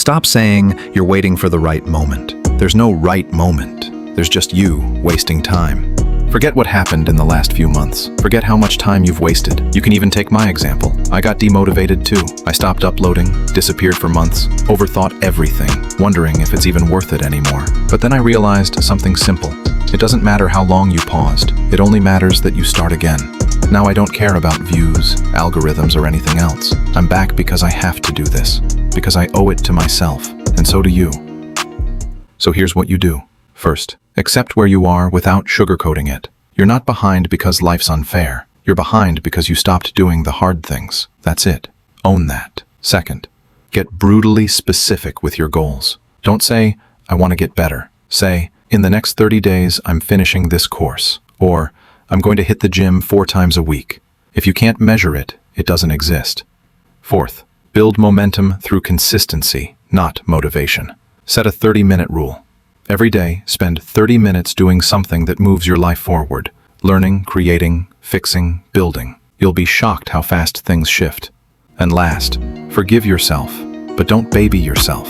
Stop saying you're waiting for the right moment. There's no right moment. There's just you wasting time. Forget what happened in the last few months. Forget how much time you've wasted. You can even take my example. I got demotivated too. I stopped uploading, disappeared for months, overthought everything, wondering if it's even worth it anymore. But then I realized something simple. It doesn't matter how long you paused. It only matters that you start again. Now I don't care about views, algorithms, or anything else. I'm back because I have to do this, because I owe it to myself, and so do you. So here's what you do. First, accept where you are without sugarcoating it. You're not behind because life's unfair. You're behind because you stopped doing the hard things. That's it. Own that. Second, get brutally specific with your goals. Don't say, I want to get better. Say, in the next 30 days, I'm finishing this course. Or, I'm going to hit the gym 4 times a week. If you can't measure it, it doesn't exist. Fourth, build momentum through consistency, not motivation. Set a 30-minute rule. Every day, spend 30 minutes doing something that moves your life forward. Learning, creating, fixing, building. You'll be shocked how fast things shift. And last, forgive yourself, but don't baby yourself.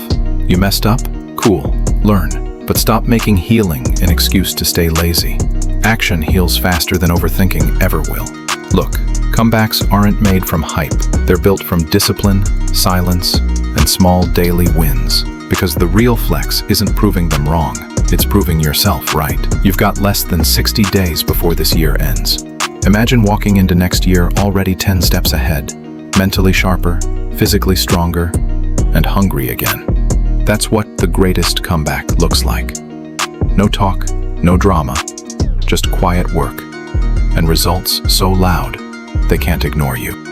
You messed up? Cool. Learn. But stop making healing an excuse to stay lazy. Action heals faster than overthinking ever will. Look, comebacks aren't made from hype. They're built from discipline, silence, and small daily wins. Because the real flex isn't proving them wrong, it's proving yourself right. You've got less than 60 days before this year ends. Imagine walking into next year already 10 steps ahead, mentally sharper, physically stronger, and hungry again. That's what the greatest comeback looks like. No talk, no drama, just quiet work, and results so loud they can't ignore you.